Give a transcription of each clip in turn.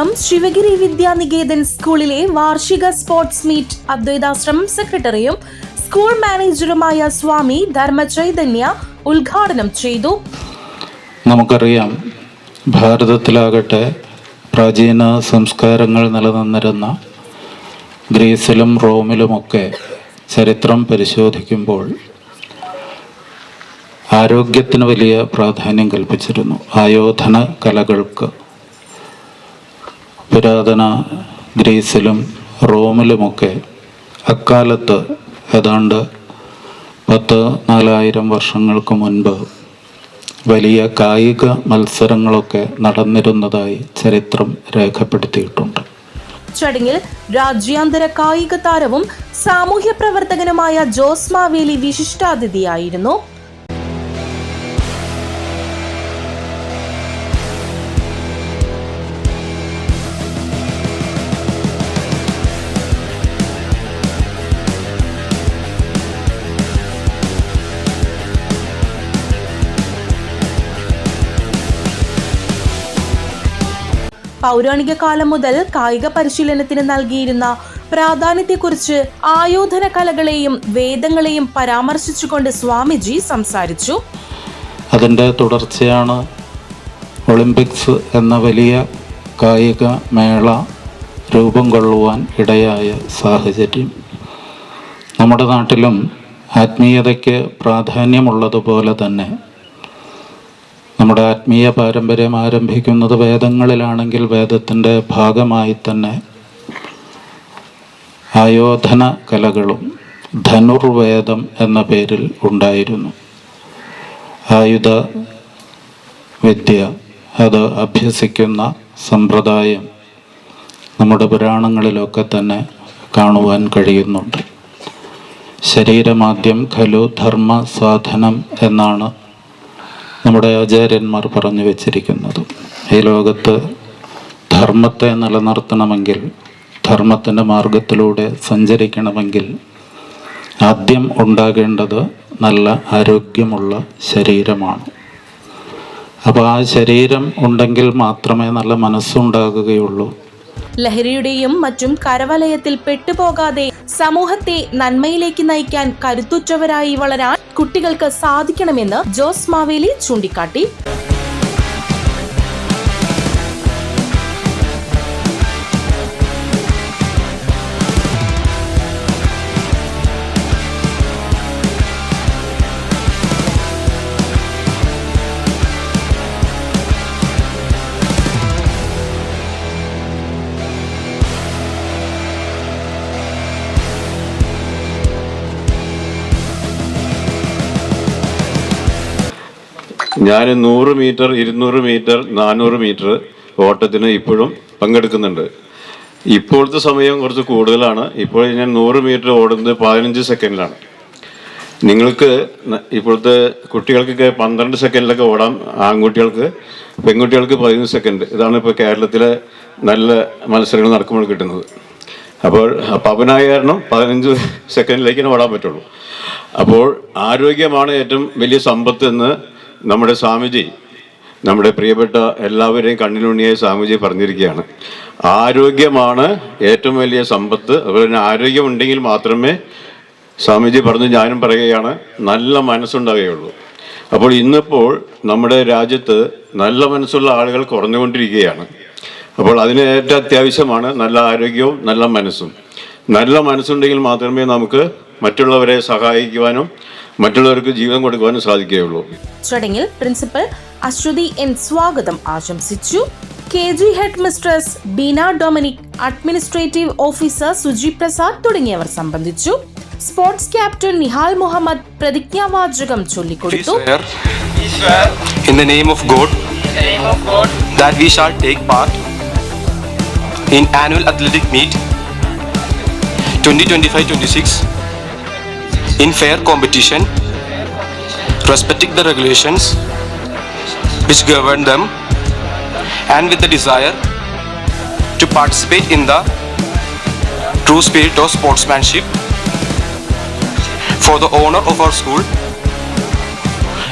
കുന്നംകുളം ശിവഗിരി വിദ്യാനികേതൻ സ്കൂളിലെ വാർഷിക sports meet Advaita Ashram സെക്രട്ടറിയും സ്കൂൾ മാനേജറുമായ സ്വാമി ധർമ്മചൈതന്യ ഉദ്ഘാടനം ചെയ്തു. നമുക്കറിയാം, ഭാരതത്തിലാകട്ടെ പ്രാചീന സംസ്കാരങ്ങൾ നിലനിന്നിരുന്ന ഗ്രീസിലും റോമിലുമൊക്കെ ചരിത്രം പരിശോധിക്കുമ്പോൾ ആരോഗ്യത്തിന് വലിയ പ്രാധാന്യം കൽപ്പിച്ചിരുന്നു. ആയോധന കലകൾക്ക് പുരാതന ഗ്രീസിലും റോമിലുമൊക്കെ അക്കാലത്ത് ഏതാണ്ട് 10,000-4,000 വർഷങ്ങൾക്ക് മുൻപ് വലിയ കായിക മത്സരങ്ങളൊക്കെ നടന്നിരുന്നതായി ചരിത്രം രേഖപ്പെടുത്തിയിട്ടുണ്ട്. ചടങ്ങിൽ രാജ്യാന്തര കായിക താരവും സാമൂഹ്യ പ്രവർത്തകനുമായ ജോസ് മാവേലി വിശിഷ്ടാതിഥിയായിരുന്നു. പൗരാണിക കാലം മുതൽ കായിക പരിശീലനത്തിന് നൽകിയിരുന്ന പ്രാധാന്യത്തെക്കുറിച്ച് ആയോധന കലകളെയും വേദങ്ങളെയും പരാമർശിച്ചുകൊണ്ട് സ്വാമിജി സംസാരിച്ചു. അതിൻ്റെ തുടർച്ചയാണ് ഒളിമ്പിക്സ് എന്ന വലിയ കായിക മേള രൂപം കൊള്ളുവാൻ ഇടയായ സാഹചര്യം. നമ്മുടെ നാട്ടിലും ആത്മീയതയ്ക്ക് പ്രാധാന്യമുള്ളതുപോലെ തന്നെ നമ്മുടെ ആത്മീയ പാരമ്പര്യം ആരംഭിക്കുന്നത് വേദങ്ങളിലാണെങ്കിൽ വേദത്തിൻ്റെ ഭാഗമായി തന്നെ ആയോധന കലകളും ധനുർവേദം എന്ന പേരിൽ ഉണ്ടായിരുന്നു. ആയുധ വിദ്യ അത് അഭ്യസിക്കുന്ന സമ്പ്രദായം നമ്മുടെ പുരാണങ്ങളിലൊക്കെ തന്നെ കാണുവാൻ കഴിയുന്നുണ്ട്. ശരീരമാദ്യം ഖലു ധർമ്മ സാധനം എന്നാണ് നമ്മുടെ ആചാര്യന്മാർ പറഞ്ഞു വച്ചിരിക്കുന്നത്. ഈ ലോകത്ത് ധർമ്മത്തെ നിലനിർത്തണമെങ്കിൽ, ധർമ്മത്തിൻ്റെ മാർഗത്തിലൂടെ സഞ്ചരിക്കണമെങ്കിൽ ആദ്യം ഉണ്ടാകേണ്ടത് നല്ല ആരോഗ്യമുള്ള ശരീരമാണ്. അപ്പോൾ ആ ശരീരം ഉണ്ടെങ്കിൽ മാത്രമേ നല്ല മനസ്സുണ്ടാകുകയുള്ളൂ. ലഹരിയുടെയും മറ്റും കരവലയത്തിൽ പെട്ടുപോകാതെ സമൂഹത്തെ നന്മയിലേക്ക് നയിക്കാൻ കരുത്തുറ്റവരായി വളരാൻ കുട്ടികൾക്ക് സാധിക്കണമെന്ന് ജോസ് മാവേലി ചൂണ്ടിക്കാട്ടി. ഞാൻ 100 മീറ്റർ, 200 മീറ്റർ, 400 മീറ്റർ ഓട്ടത്തിന് ഇപ്പോഴും പങ്കെടുക്കുന്നുണ്ട്. ഇപ്പോഴത്തെ സമയം കുറച്ച് കൂടുതലാണ്. ഇപ്പോൾ ഞാൻ 100 മീറ്റർ ഓടുന്നത് 15 സെക്കൻഡിലാണ്. നിങ്ങൾക്ക് ഇപ്പോഴത്തെ കുട്ടികൾക്കൊക്കെ 12 സെക്കൻഡിലൊക്കെ ഓടാം. ആൺകുട്ടികൾക്ക്, പെൺകുട്ടികൾക്ക് 15 സെക്കൻഡ്. ഇതാണ് ഇപ്പോൾ കേരളത്തിലെ നല്ല മത്സരങ്ങൾ നടക്കുമ്പോൾ കിട്ടുന്നത്. അപ്പോൾ പവനായ കാരണം 15 സെക്കൻഡിലേക്കാണ് ഓടാൻ പറ്റുള്ളൂ. അപ്പോൾ ആരോഗ്യമാണ് ഏറ്റവും വലിയ സമ്പത്ത് എന്ന് നമ്മുടെ സ്വാമിജി, നമ്മുടെ പ്രിയപ്പെട്ട എല്ലാവരെയും കണ്ണിലുണ്ണിയായ സ്വാമിജി പറഞ്ഞിരിക്കുകയാണ്. ആരോഗ്യമാണ് ഏറ്റവും വലിയ സമ്പത്ത്. അതുപോലെ തന്നെ ആരോഗ്യമുണ്ടെങ്കിൽ മാത്രമേ, സ്വാമിജി പറഞ്ഞു, ഞാനും പറയുകയാണ്, നല്ല മനസ്സുണ്ടാകുകയുള്ളൂ. അപ്പോൾ ഇന്നിപ്പോൾ നമ്മുടെ രാജ്യത്ത് നല്ല മനസ്സുള്ള ആളുകൾ കുറഞ്ഞുകൊണ്ടിരിക്കുകയാണ്. അപ്പോൾ അതിന് ഏറ്റവും അത്യാവശ്യമാണ് നല്ല ആരോഗ്യവും നല്ല മനസ്സും. നല്ല മനസ്സുണ്ടെങ്കിൽ മാത്രമേ നമുക്ക് മറ്റുള്ളവരെ സഹായിക്കുവാനും മറ്റുള്ളവർക്ക് ജീവൻ കൊടുക്കുവാനും സാധിക്കുകയുള്ളൂ. ചടങ്ങിൽ പ്രിൻസിപ്പൽ അശ്വതി എൻ സ്വാഗതം ആശംസിച്ചു. KG head mistress Beena Dominic, administrative officer Suji Prasad തുടങ്ങിയവർ സംബന്ധിച്ചു. സ്പോർട്സ് ക്യാപ്റ്റൻ നിഹാൽ മുഹമ്മദ് പ്രതിജ്ഞാവാചകം ചൊല്ലിക്കൊടുത്തു. In the name of God, that we shall take part in annual athletic meet 2025-26 in fair competition, respecting the regulations which govern them, and with the desire to participate in the true spirit of sportsmanship for the honor of our school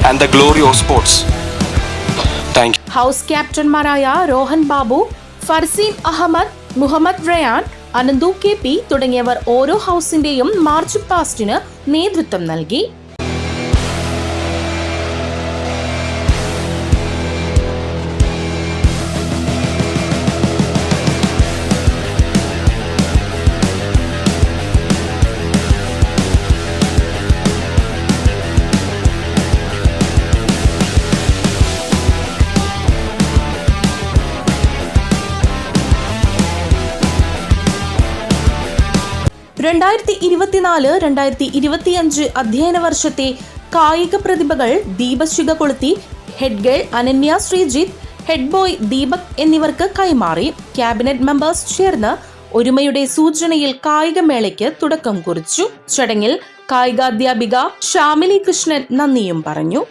and the glory of sports. Thank you. House ക്യാപ്റ്റന്മാരായ Rohan Babu, Farseen Ahammed, Muhammad Rayan, Ananthu KP തുടങ്ങിയവർ ഓരോ ഹൗസിന്റെയും March പാസ്റ്റിന് നേതൃത്വം നൽകി. രണ്ടായിരത്തി 2024-2025 അധ്യയന വർഷത്തെ കായിക പ്രതിഭകൾ ദീപശിഖ കൊളുത്തി head girl Ananya Sreejith, head boy Deepak എന്നിവർക്ക് കൈമാറി. ക്യാബിനറ്റ് മെമ്പേഴ്സ് ചേർന്ന് ഒരുമയുടെ സൂചനയിൽ കായികമേളയ്ക്ക് തുടക്കം കുറിച്ചു. ചടങ്ങിൽ കായികാധ്യാപിക ഷാമിലി കൃഷ്ണൻ നന്ദിയും പറഞ്ഞു.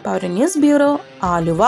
പൗര ന്യൂസ് ബ്യൂറോ, ആലുവ.